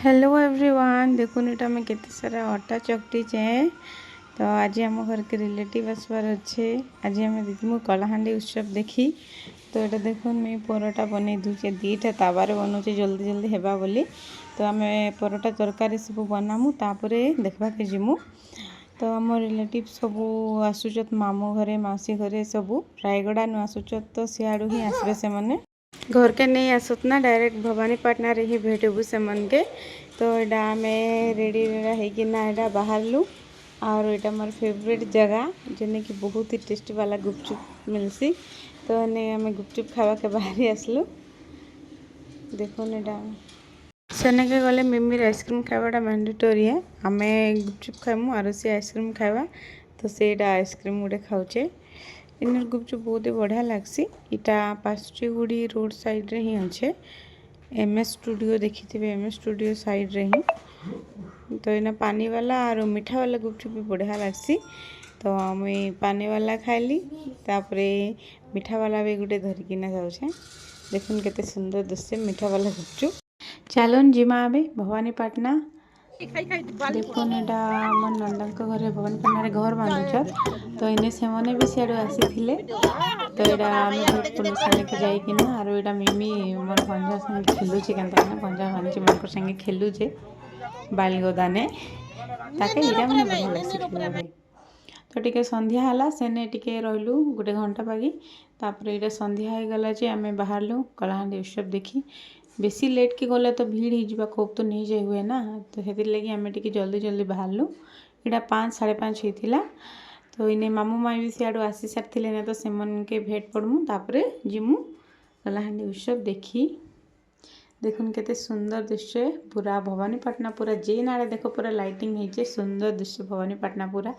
Hello everyone देखुन एटा मैं केते सारा अटा चकटी चे। तो आज आम घर के रिलेटिव आसबार अच्छे। आज आम दीदी कलाहांडी उत्सव देखी। तो ये देखुन मैं परोटा बन दूचे दीटा तावार बनाऊे जल्दी जल्दी हेबा बोली। तो आम परोटा तरकारी सब बनामु तापर देखा के जिमु। तो आम रिलेटिव सब आसुचत मामू घरे मौसी घरे सब रायगड़ा नु आसुचत। तो सियाड़ू ही आसबे से मने घर के नहीं आसत ना डायरेक्ट भवानीपाटना रे ही भेटबू से मन के। तो यहाँ आम रेडी होना बाहर लु। और यहाँ मोर फेवरेट जगह जेने कि बहुत ही टेस्टी वाला गुपचुप मिलसी। तो ने आम गुपचुप खावा के बाहरी आसलु। देखो यहाँ सेने के गले मिमीर आइसक्रीम खावाटा मैंडेटोरी है। आम गुपचुप खाइमु और सी आइसक्रीम खावा। तो से आइसक्रीम गोटे खाऊचे। इन गुपचुप बहुत ही बढ़िया लगसी। इटा पास्टीगुड़ी रोड साइड रे ही अच्छे। एमएस स्टूडियो देखी थे एमएस स्टूडियो साइड रे ही। तो इना पानी वाला और मीठा वाला गुपचुप भी बढ़िया लगसी। तो मुई पानी वाला खाइली तापरे मीठा वाला भी गोटे धरिकिना जाऊे। देखुन केते सुंदर दृश्य मीठा वाला गुपचुप। चलन जिमा आबे भवानीपाटना। देखुन यहाँ मोर नंदा घरे भवानीपाटना घर बांधुच। तो इने से मैंने भी सियाड़ आसी थे। तो यहाँ आम भेट पड़ू सारे जाइकिना। और यहाँ मिमी मोर भंजा संगे खेलुचे के भंजा भांजी मान संगे खेलुचे बालगदाने ताके यहाँ मैंने बढ़िया लगे खेल। तो टी संध्या है सेने टी रही गोटे घंटा बागी। तापर यहाँ संध्या हो गला आम बाहरलु कलाहांडी उत्सव देखी। बेसी लेट के गले तो भीड़ हो खूब तो नहीं जाए हुए ना। तो से लगे आम टी जल्दी जल्दी बाहरलु। यहाँ 5 साढ़े 5 होता। तो इन्हें मामू माई भी सियाड़ू आसी सारी ना। तो से के भेट पड़मु तापर जिमु कलाहांडी उत्सव देखी। देखुन केते सुंदर दृश्य पूरा भवानीपाटना पूरा जेन आड़े देख पूरा लाइटिंग होइचे सुंदर दृश्य भवानीपाटना पूरा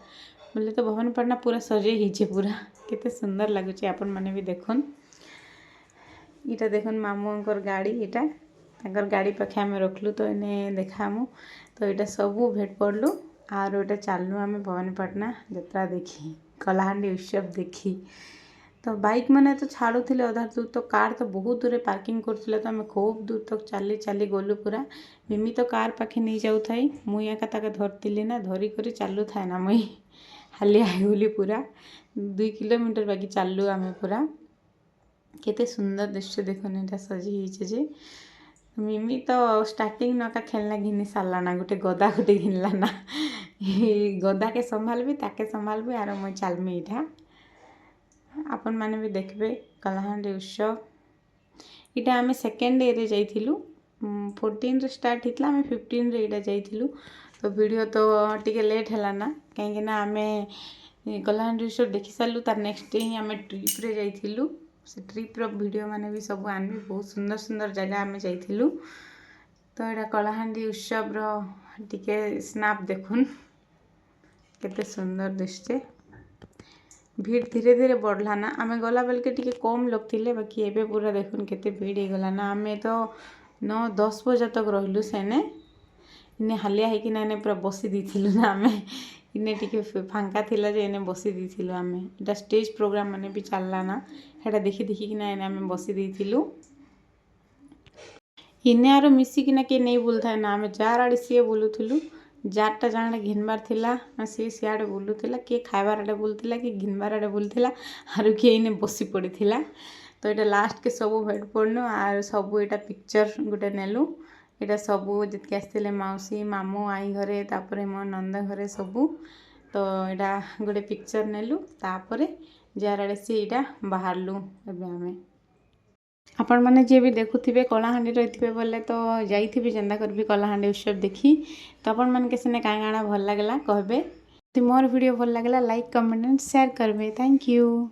बोले तो भवानीपाटना पूरा सजे होइचे पूरा केते सुंदर लगुचे। आपण माने भी देखुन इटा देखुन मामूंकर गाड़ी इटा तंकर गाड़ी पाखे आम रखलु। तो इन्हें देखामु। तो यहाँ सबू भेट पड़लु और यहाँ चलनु आम भवानीपाटना यात्रा देखी कलाहांडी उत्सव देखी। तो बाइक मैंने तो छाड़ुले अधा दूर। तो कार तो बहुत दूर पार्किंग करथिले। तो आम खूब दूर तक चली चली गलु पूरा। मिमी तो कार पाखे नहीं जाऊ थाई मुई एका ताके धरती ना धरी कर चालू थाए ना मुई हाली आईगली पूरा 2 किलोमीटर बाकी चलु आम पूरा। केते सुंदर दृश्य देखो यहाँ सजी होइचे जे। मिमी तो स्टार्टिंग नका खेलना घिनी सारा ना गोटे गदा गोटे घिनला ना गदा के संभालबी ताके संभालबी आर मुई चलमी इठा। आपण माने भी देखबे कलाहांडी उत्सव। इटा आम सेकेंड डे रे जाइथिलु 14 रे स्टार्ट हितला आम 15 रे इटा जाइथिलु। तो वीडियो तो टिके लेट हैला ना कहीं ना आम कलाहांडी उत्सव देखि सारलु। तार नेक्स्ट डे ही आम ट्रिप रे जाइथिलु। से ट्रिप रो वीडियो माने भी सब आनबी बहुत सुंदर सुंदर जगह आम जाइथिलु। तो यहाँ कलाहांडी उत्सव रो टिके स्नैप देखुन केते सुंदर दृश्य। भीड़ धीरे धीरे बढ़ला ना आम गला बेल के टिके कम लोग थिले बाकी एबे पूरा देखुन केते भीड़ हो गला ना। आम तो 9-10 बजे तक रहलु सेने इने हालिया है कि ना इने पूरा बसी दीथिलु ना आम इने टिके फांका थिला जे इने बसी दीथिलु आम। एटा स्टेज प्रोग्राम माने भी चलला ना हेटा देखी देखी कि ना इने आम बसी दीथिलु। इने आरो मिसी कि ना के नहीं बोलथा ना आम जार आड़े सी बोलुथिलु। जारटा जाने घिनबार थिला सी सियाड़े बुलूला किए खाइबार आड़े बुलूला कि घिनबार आड़े बुलूला आर किए इने बसी पड़ीला। तो यहाँ लास्ट के सब भेट पड़नु आर सब यहाँ पिक्चर गोटे नेलु। यहाँ सबू जितके आसते मौसी मामू आई घरे तापर मो नंदा घरे सबू। तो यहाँ गोटे पिक्चर नेलु तापर जार आड़े सी यहाँ बाहरलु एबे आमे। आपण मैंने जी भी देखुवे कलाहांडी रही बोले तो जाइए जेन्दा कर कलाहांडी उत्सव देखी। तो आपण मैंने किसी क्या गाना भल लगला कहबे। मोर वीडियो भल लगला लाइक कमेंट एंड शेयर करबे। Thank you.